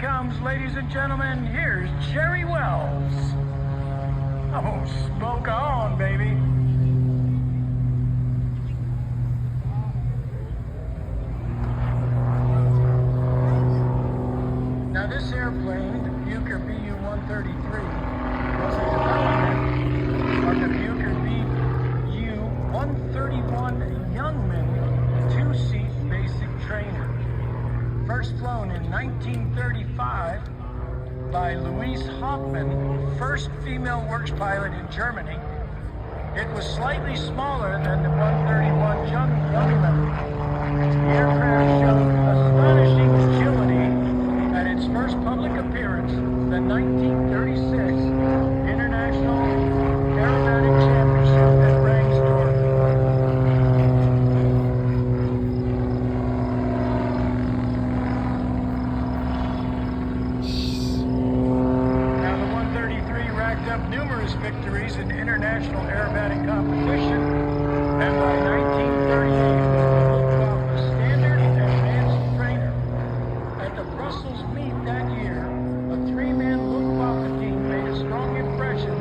comes, ladies and gentlemen. Here's Jerry Wells. Oh, smoke on, baby. Now, this airplane, the Bucher BU-133, was a development of the Bucher BU-131 Youngman two-seat basic trainer. First flown in 1935 by Louise Hoffmann, first female works pilot in Germany. It was slightly smaller than the 131 Youngman. The aircraft showed astonishing agility at its first public appearance, the 1936 International Aerobatic Championship at Rangsdorf. Now, the 133 racked up numerous victories in international aerobatic competition, and by 1938 was the Luftwaffe standard and advanced trainer. At the Brussels meet that year, a three-man Luftwaffe team made a strong impression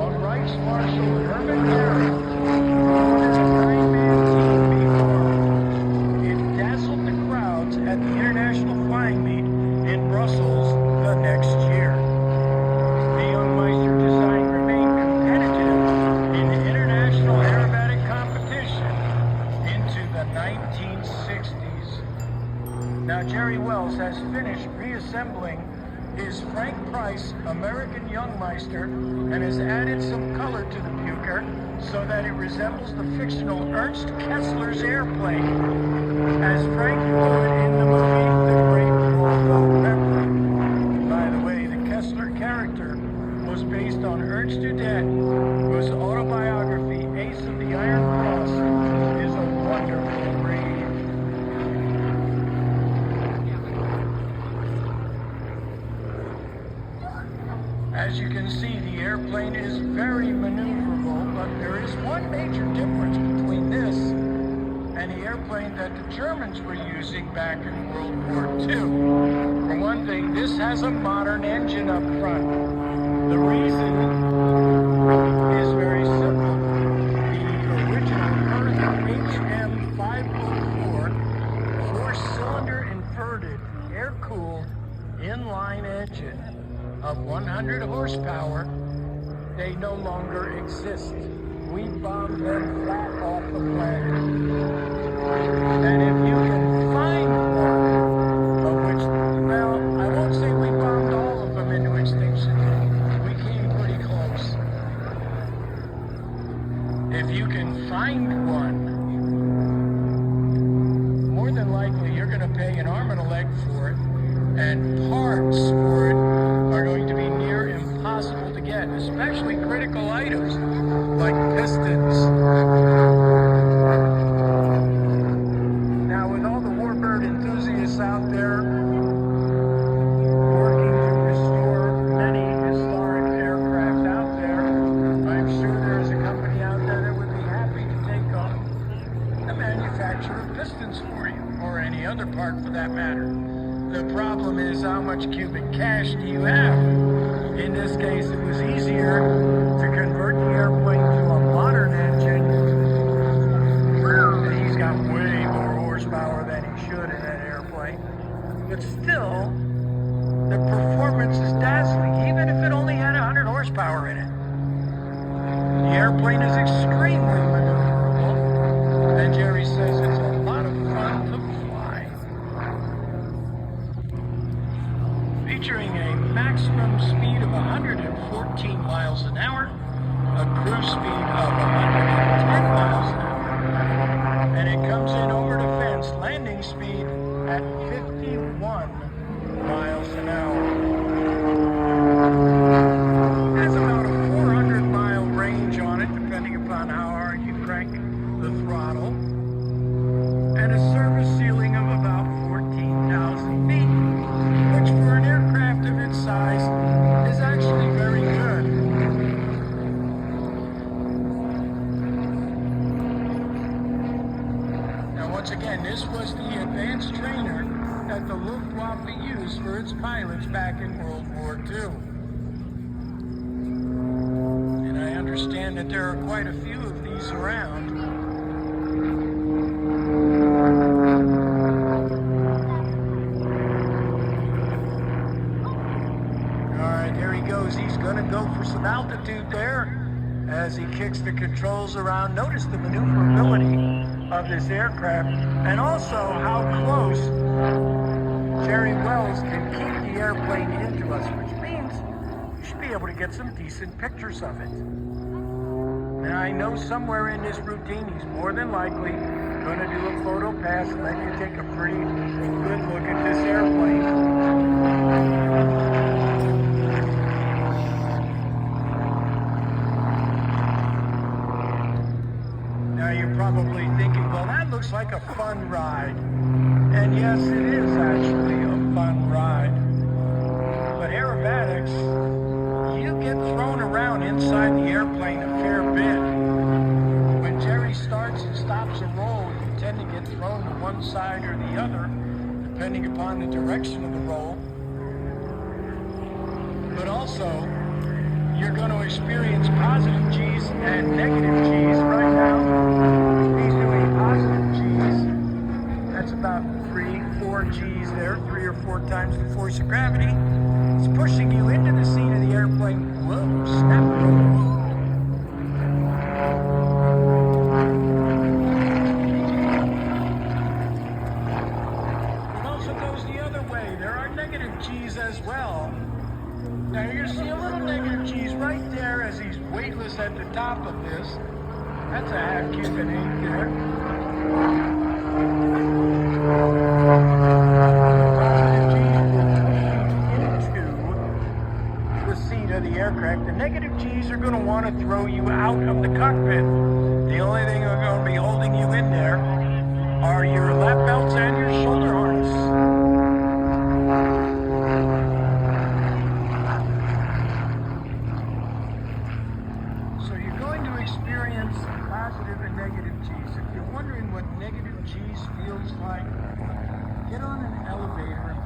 on Reichsmarshal Hermann Goering. Ordered a nine-man team be formed. It dazzled the crowds at the International Flying Meet in Brussels the next year. The Youngmeister design remained competitive in international aerobatic competition into the 1960s. Now, Jerry Wells has finished reassembling his Frank Price American Youngmeister and has added some color to the Bucher so that it resembles the fictional Ernst Kessler's airplane, as Frank flew it in the movie The Great Waldo Pepper. By the way, the Kessler character was based on Ernst Udet, whose autobiography, Ace of the Iron Cross, is a wonderful read. As you can see, the airplane is very maneuverable, but there is one major difference between this and the airplane that the Germans were using back in World War II. For one thing, this has a modern engine up front. The reason is very simple. The original Hurricane HM504 four-cylinder inverted, air-cooled, inline engine of 100 horsepower, they no longer exist. We bombed them flat off the planet. And if you can find one, of which, well, I won't say we bombed all of them into extinction. We came pretty close. If you can find one, more than likely you're going to pay an arm and a leg for it, and parts for it are going to be near impossible to get, especially critical items like pistons. Now, with all the warbird enthusiasts out there working to restore many historic aircraft out there, I'm sure there is a company out there that would be happy to take on the manufacture of pistons for you, or any other part for that matter. The problem is, how much cubic cash do you have? In this case, it was easier to convert the airplane to a modern engine. And he's got way more horsepower than he should in that airplane. But still, the performance is dazzling, even if it only had 100 horsepower in it. The airplane is extremely maneuverable, and Jerry says it's a lot of fun to fly. Featuring a maximum speed of 114 miles an hour, a cruise speed of 110 miles an hour, and it comes in over the fence, landing speed at 51 miles an hour. Has about a 400-mile range on it, depending upon how hard you crank the throttle, and a service ceiling of about 14,000 feet, which for an aircraft of its size is actually very good. Now, once again, this was the advanced trainer that the Luftwaffe used for its pilots back in World War II. And I understand that there are quite a few of these around. Alright, there he goes. He's going to go for some altitude there as he kicks the controls around. Notice the maneuverability of this aircraft, and also how close Jerry Wells can keep the airplane into us, which means you should be able to get some decent pictures of it. Now, I know somewhere in this routine he's more than likely going to do a photo pass and let you take a pretty good look at this airplane. Now you're probably thinking, well, that looks like a fun ride. And yes, it is actually a fun ride. But aerobatics, you get thrown around inside the airplane a fair bit. When Jerry starts and stops a roll, you tend to get thrown to one side or the other, depending upon the direction of the roll. But also, you're going to experience positive G's and negative G's right now. He's doing positive G's. That's about 3-4 G's there, 3 or 4 times the force of gravity. It's pushing you into the seat of the airplane. Whoa, snap. It also goes the other way. There are negative G's as well. Now you're going to see a little negative G's right there as he's weightless at the top of this. That's a half Cuban 8 there. Positive G's will push you into the seat of the aircraft. The negative G's are going to want to throw you out of the cockpit. The only thing that's going to be holding you in there are your lap belts and your shoulder harness. Experience positive and negative G's. If you're wondering what negative G's feels like, get on an elevator